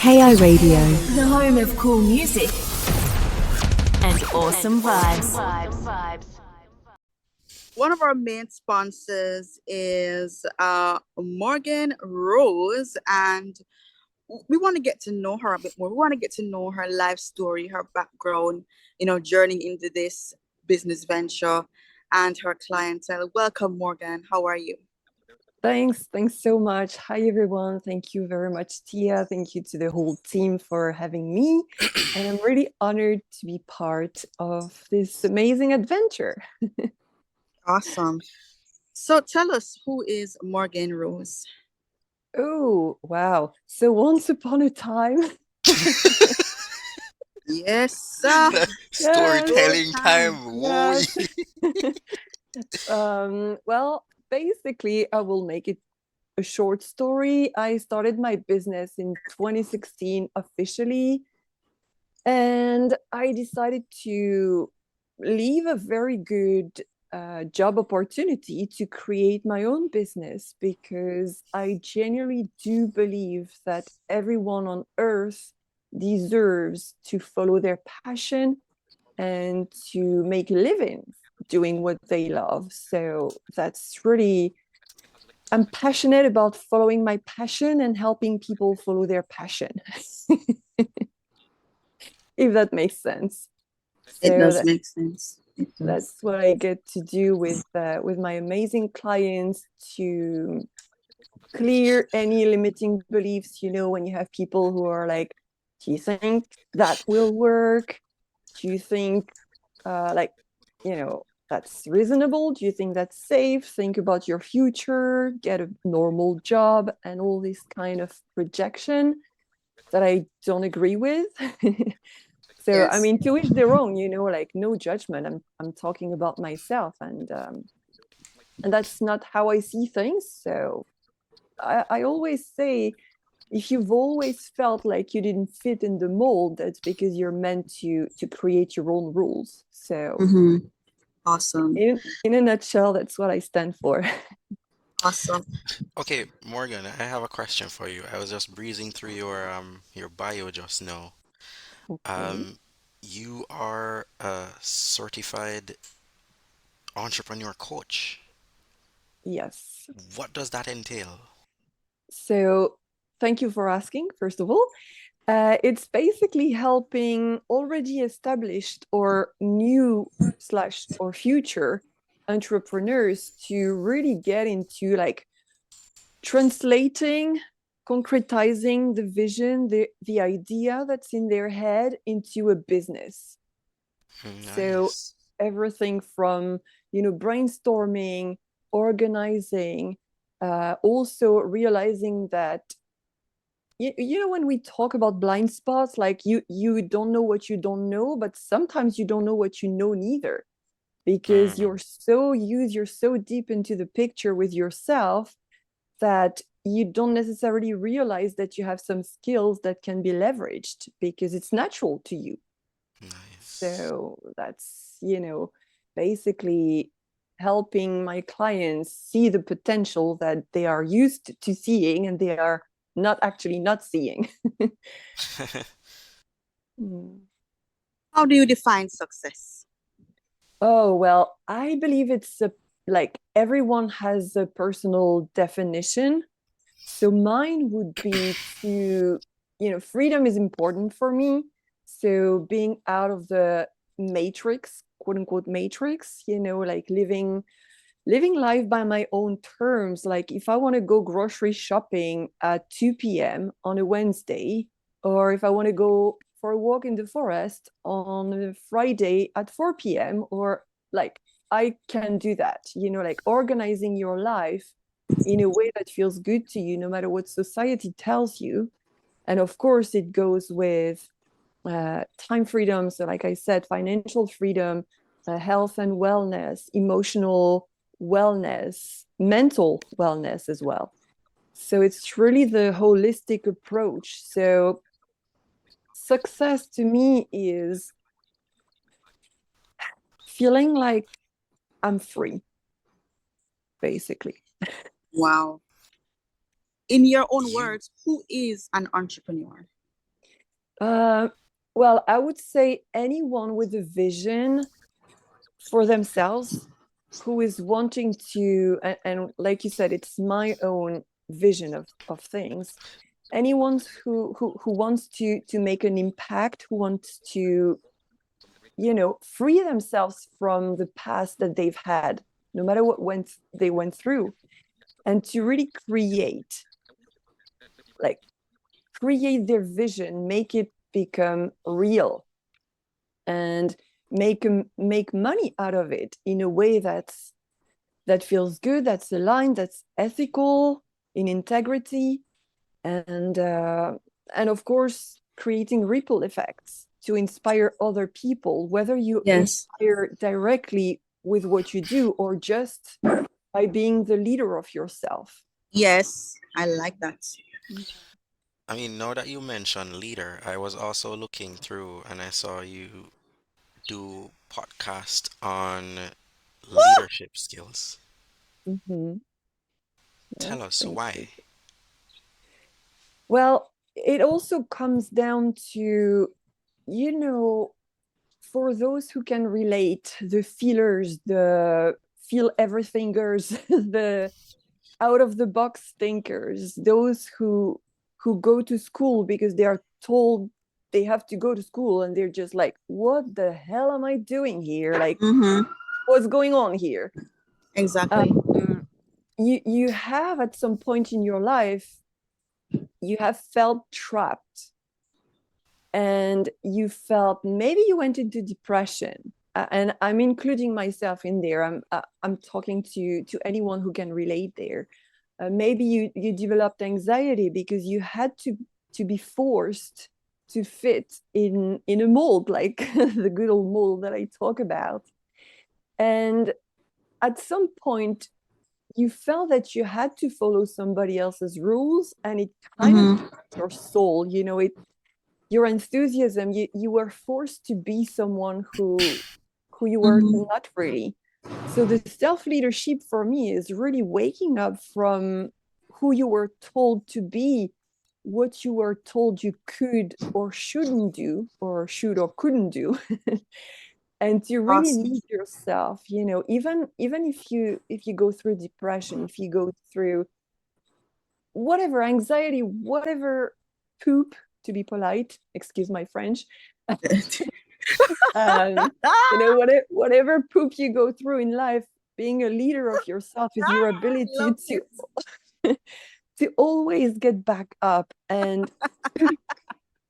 KI Radio. The home of cool music and awesome vibes. One of our main sponsors is Morgane Rose, and we want to get to know her a bit more. We want to get to know her life story, her background, journey into this business venture and her clientele. Welcome, Morgane. How are you? Thanks so much. Hi, everyone. Thank you very much, Tia. Thank you to the whole team for having me. And I'm really honored to be part of this amazing adventure. Awesome. So tell us, who is Morgane Rose? Oh, wow. So once upon a time. Yes, sir. Storytelling time. Yes. Well, basically, I will make it a short story. I started my business in 2016 officially, and I decided to leave a very good job opportunity to create my own business, because I genuinely do believe that everyone on earth deserves to follow their passion and to make a living doing what they love. So that's really, I'm passionate about following my passion and helping people follow their passion. If that makes sense. It does make sense. That's what I get to do with my amazing clients, to clear any limiting beliefs. When you have people who are like, do you think that will work? Do you think that's reasonable? Do you think that's safe? Think about your future, get a normal job, and all this kind of projection that I don't agree with. So, Yes. I mean, to each their own, no judgment. I'm talking about myself, and that's not how I see things. So I always say, if you've always felt like you didn't fit in the mold, that's because you're meant to create your own rules. So Awesome. In a nutshell, that's what I stand for. Awesome. Okay, Morgan, I have a question for you. I was just breezing through your bio just now. Okay. You are a certified entrepreneur coach. Yes. What does that entail? So thank you for asking, first of all. It's basically helping already established or new / or future entrepreneurs to really get into translating, concretizing the vision, the idea that's in their head into a business. So Nice. everything from, brainstorming, organizing, also realizing that, when we talk about blind spots, like you don't know what you don't know, but sometimes you don't know what you know neither, because you're so deep into the picture with yourself that you don't necessarily realize that you have some skills that can be leveraged because it's natural to you. Nice. So that's, basically helping my clients see the potential that they are used to seeing and they are not seeing. How do you define success? Oh, well, I believe it's everyone has a personal definition. So mine would be to, freedom is important for me. So being out of the matrix, quote unquote matrix, living life by my own terms. Like if I want to go grocery shopping at 2 p.m. on a Wednesday, or if I want to go for a walk in the forest on a Friday at 4 p.m., or I can do that, organizing your life in a way that feels good to you, no matter what society tells you. And of course, it goes with time freedom. So like I said, financial freedom, health and wellness, emotional wellness, mental wellness as well. So it's really the holistic approach. So success to me is feeling like I'm free, basically. Wow. In your own words, who is an entrepreneur? Well, I would say anyone with a vision for themselves who is wanting to, and like you said, it's my own vision of things. Anyone who wants to make an impact, who wants to, free themselves from the past that they've had, no matter what they went through, and to really like create their vision, make it become real, and make money out of it in a way that feels good, that's aligned, that's ethical, in integrity, and of course creating ripple effects to inspire other people, whether you Yes. inspire directly with what you do or just by being the leader of yourself. Yes, I like that. I mean, now that you mentioned leader, I was also looking through and I saw you do podcast on leadership skills. Mm-hmm. Tell Yes, us thank you. why. Well, it also comes down to, you know, for those who can relate, the feelers, the feel everythingers, the out of the box thinkers, those who go to school because they are told they have to go to school and they're just like, what the hell am I doing here? Like, Mm-hmm. what's going on here? Exactly. You have at some point in your life, you have felt trapped, and you felt maybe you went into depression, and I'm including myself in there. I'm talking to anyone who can relate there. Maybe you developed anxiety because you had to be forced to fit in a mold, like the good old mold that I talk about. And at some point you felt that you had to follow somebody else's rules, and it kind of Mm-hmm. took your soul, your enthusiasm. You were forced to be someone who you were Mm-hmm. not really. So the self leadership for me is really waking up from who you were told to be, what you were told you could or shouldn't do, or should or couldn't do, and to really Awesome. lead yourself. Even if you go through depression, if you go through whatever anxiety, whatever poop, to be polite, excuse my French, um, whatever poop you go through in life, being a leader of yourself is your ability Love this. to always get back up and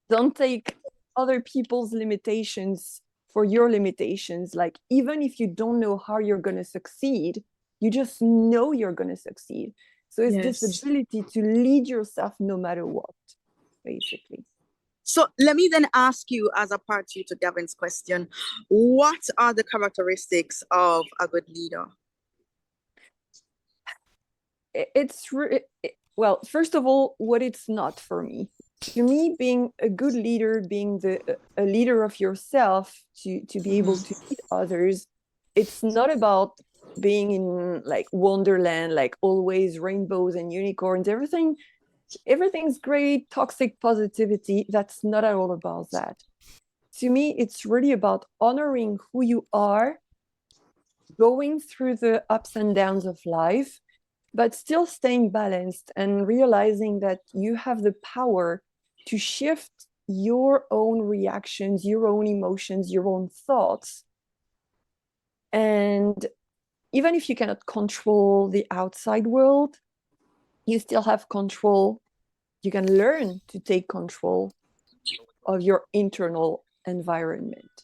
don't take other people's limitations for your limitations. Like, even if you don't know how you're going to succeed, you just know you're going to succeed. So it's this Yes. ability to lead yourself no matter what, basically. So let me then ask you, as a part two to Gavin's question, what are the characteristics of a good leader? Well, first of all, what it's not for me. To me, being a good leader, being a leader of yourself, to be able to lead others, it's not about being in like Wonderland, like always rainbows and unicorns. Everything's great, toxic positivity. That's not at all about that. To me, it's really about honoring who you are, going through the ups and downs of life, but still staying balanced and realizing that you have the power to shift your own reactions, your own emotions, your own thoughts. And even if you cannot control the outside world, you still have control. You can learn to take control of your internal environment.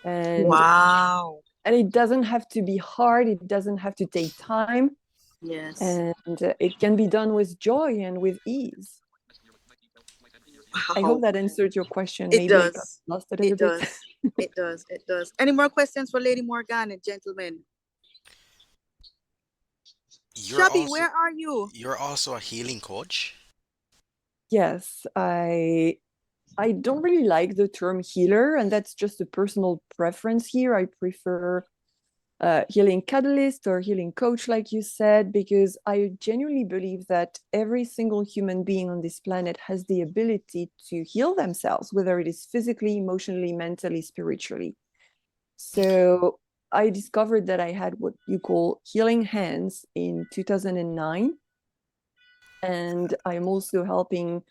And Wow. it doesn't have to be hard, it doesn't have to take time. Yes. And it can be done with joy and with ease. I hope Wow. that answered your question. It Maybe I got does. lost a little It bit. does. It does. It does. Any more questions for Lady Morgane, gentlemen? You're Shabby, also where are you? you're also a healing coach? Yes, I don't really like the term healer, and that's just a personal preference here. I prefer healing catalyst or healing coach, like you said, because I genuinely believe that every single human being on this planet has the ability to heal themselves, whether it is physically, emotionally, mentally, spiritually. So I discovered that I had what you call healing hands in 2009. And I'm also helping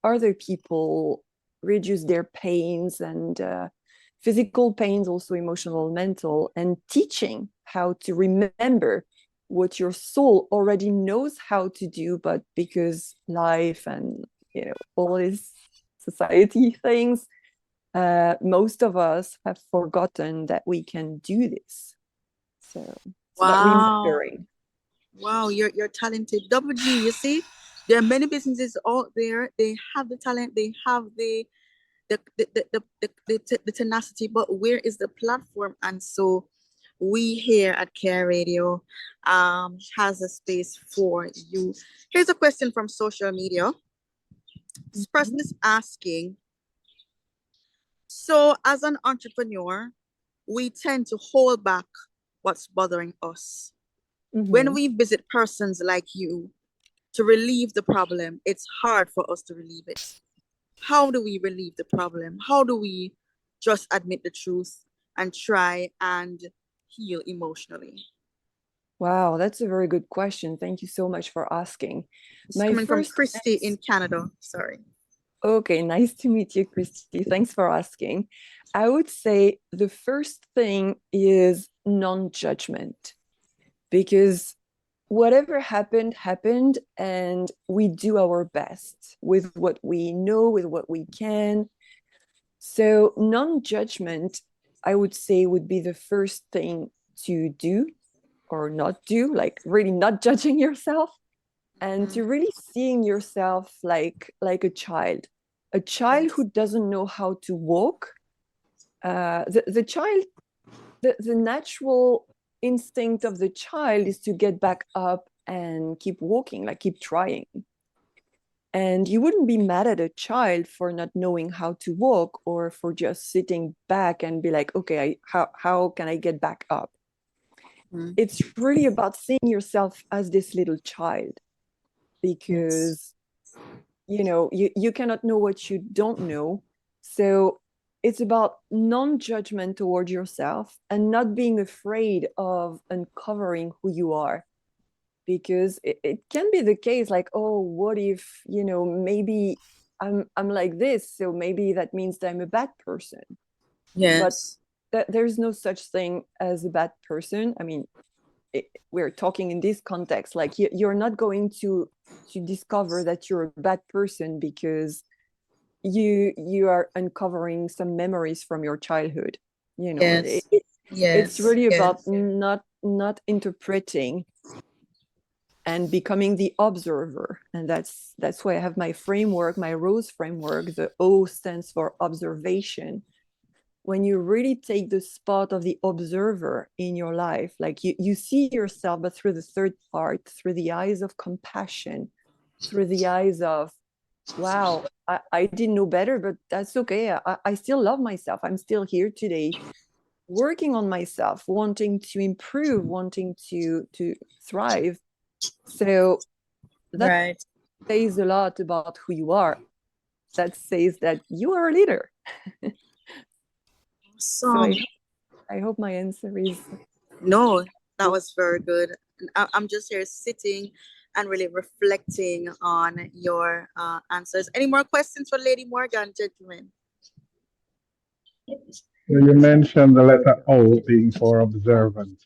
other people reduce their pains and physical pains, also emotional, mental, and teaching how to remember what your soul already knows how to do, but because life and all these society things, most of us have forgotten that we can do this. So it's about Wow. remembering. Wow, you're talented. Double G, you see, there are many businesses out there. They have the talent, they have the tenacity, but where is the platform? And so we here at Care Radio has a space for you. Here's a question from social media. This person is asking, so as an entrepreneur, we tend to hold back what's bothering us. When we visit persons like you to relieve the problem, it's hard for us to relieve it. How do we relieve the problem? How do we just admit the truth and try and heal emotionally? Wow, that's a very good question. Thank you so much for asking. It's coming from Christy in Canada. Sorry. Okay, nice to meet you, Christy. Thanks for asking. I would say the first thing is non-judgment, because whatever happened, happened, and we do our best with what we know, with what we can. So non-judgment, I would say, would be the first thing to do or not do, like really not judging yourself, and to really seeing yourself like a child who doesn't know how to walk. The child, the natural instinct of the child is to get back up and keep walking, like keep trying. And you wouldn't be mad at a child for not knowing how to walk or for just sitting back and be like, okay, how can I get back up? It's really about seeing yourself as this little child, because you cannot know what you don't know. So it's about non-judgment toward yourself and not being afraid of uncovering who you are, because it can be the case, like, oh, what if maybe I'm like this, so maybe that means that I'm a bad person. Yes. But there's no such thing as a bad person. I mean, we're talking in this context, like you're not going to discover that you're a bad person because you are uncovering some memories from your childhood. Yes. It's really about not interpreting and becoming the observer. And that's why I have my framework, my ROSE framework. The O stands for observation. When you really take the spot of the observer in your life, like you see yourself, but through the third part, through the eyes of compassion, through the eyes of, wow, I didn't know better, but that's okay. I still love myself. I'm still here today, working on myself, wanting to improve, wanting to thrive. So that says a lot about who you are. That says that you are a leader. So I hope my answer is... No, that was very good. I'm just here sitting and really reflecting on your answers. Any more questions for Lady Morgane, gentlemen? You mentioned the letter O being for observant.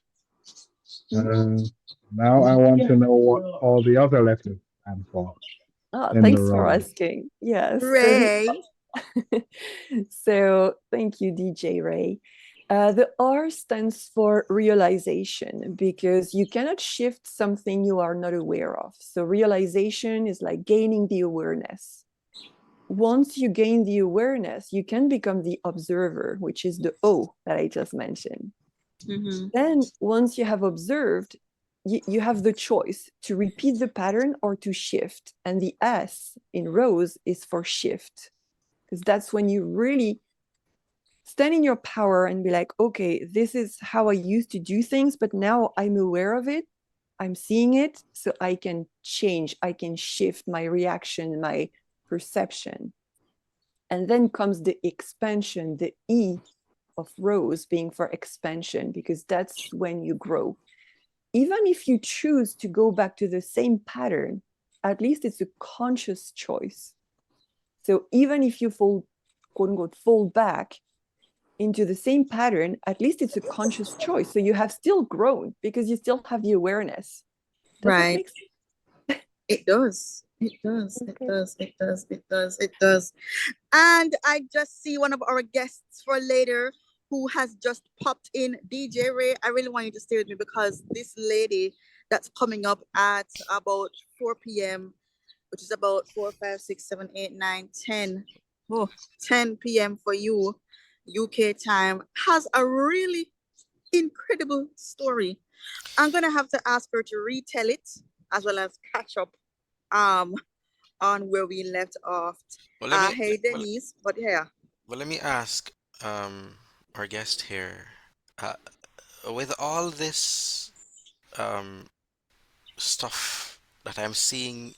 Now I want to know what all the other letters stand for. Thanks for asking. Yes. Ray. So thank you, DJ Ray. The R stands for realization, because you cannot shift something you are not aware of. So realization is like gaining the awareness. Once you gain the awareness, you can become the observer, which is the O that I just mentioned. Then once you have observed, you have the choice to repeat the pattern or to shift. And the S in ROSE is for shift, because that's when you really stand in your power and be like, okay, this is how I used to do things, but now I'm aware of it. I'm seeing it, so I can change, I can shift my reaction, my perception. And then comes the expansion, the E of Rose being for expansion, because that's when you grow. Even if you choose to go back to the same pattern, at least it's a conscious choice. So even if you fall, quote unquote, fall back into the same pattern, at least it's a conscious choice. So you have still grown because you still have the awareness. Does that Right. make sense? It does. It does. Okay. It does. It does. It does. It does. And I just see one of our guests for later who has just popped in, DJ Ray. I really want you to stay with me because this lady that's coming up at about 4 p.m., which is about 4, 5, 6, 7, 8, 9, 10. Oh, 10 p.m. for you, UK time, has a really incredible story. I'm gonna have to ask her to retell it as well as catch up um on where we left off. Well, let me Hey well, Denise, but yeah. well, let me ask our guest here, uh, with all this um stuff that I'm seeing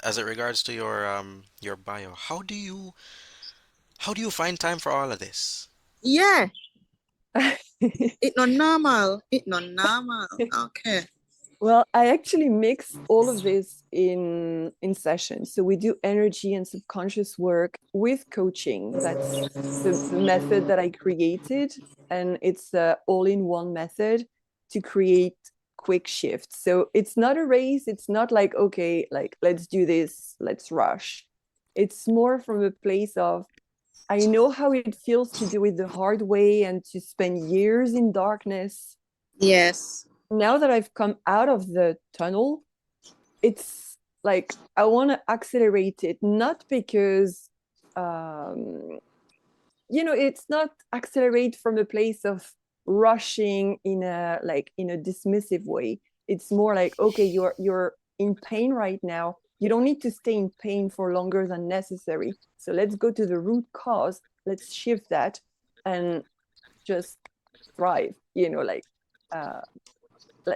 as it regards to your bio, how do you find time for all of this? Yeah, it not normal. It not normal. Okay. Well, I actually mix all of this in sessions. So we do energy and subconscious work with coaching. That's the method that I created, and it's a all-in-one method to create quick shifts. So it's not a race. It's not like, okay, like let's do this, let's rush. It's more from a place of I know how it feels to do it the hard way and to spend years in darkness. Yes. Now that I've come out of the tunnel, it's like I want to accelerate it, not because it's not accelerate from a place of rushing in a dismissive way. It's more like, okay, you're in pain right now. You don't need to stay in pain for longer than necessary. So let's go to the root cause. Let's shift that and just thrive, uh,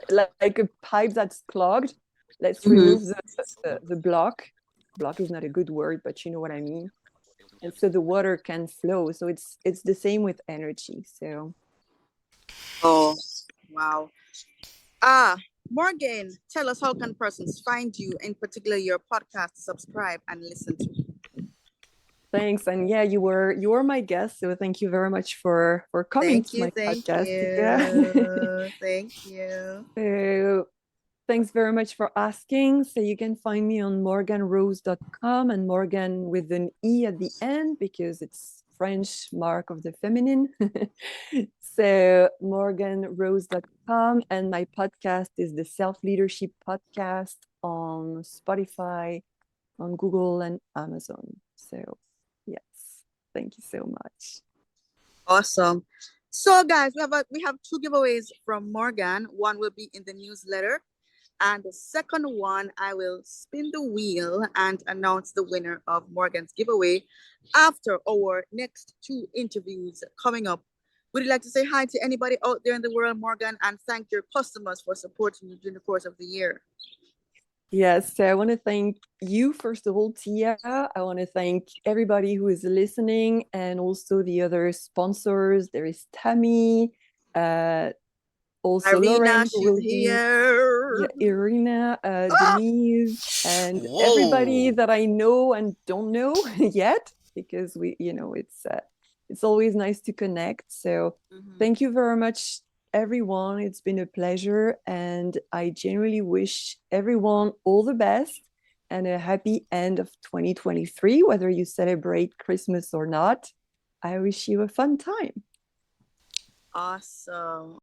like a pipe that's clogged. Let's Mm-hmm. remove the block. Block is not a good word, but you know what I mean. And so the water can flow. So it's the same with energy. So Oh, wow. Ah, Morgan, tell us how can persons find you, in particular your podcast, subscribe and listen to. thanks. And yeah, you were my guest. So thank you very much for coming Thank to you, my thank podcast. Yeah. you, thank you. So thanks very much for asking. So you can find me on morganerose.com, and Morgane with an E at the end because it's French mark of the feminine. So morganerose.com, and my podcast is the Self Leadership Podcast on Spotify, on Google and Amazon. So yes, thank you so much. Awesome. So guys, we have two giveaways from Morgane. One will be in the newsletter, and the second one I will spin the wheel and announce the winner of Morgane's giveaway after our next two interviews coming up. Would you like to say hi to anybody out there in the world, Morgane, and thank your customers for supporting you during the course of the year? Yes, so I want to thank you, first of all, Tia. I want to thank everybody who is listening and also the other sponsors. There is Tammy, also Irina, Lauren, who she's will be, here. yeah, Irina, Ah! Denise, and everybody Whoa! that I know and don't know yet, because it's always nice to connect. So Mhm. thank you very much, everyone. It's been a pleasure, and I genuinely wish everyone all the best and a happy end of 2023, whether you celebrate Christmas or not. I wish you a fun time. Awesome.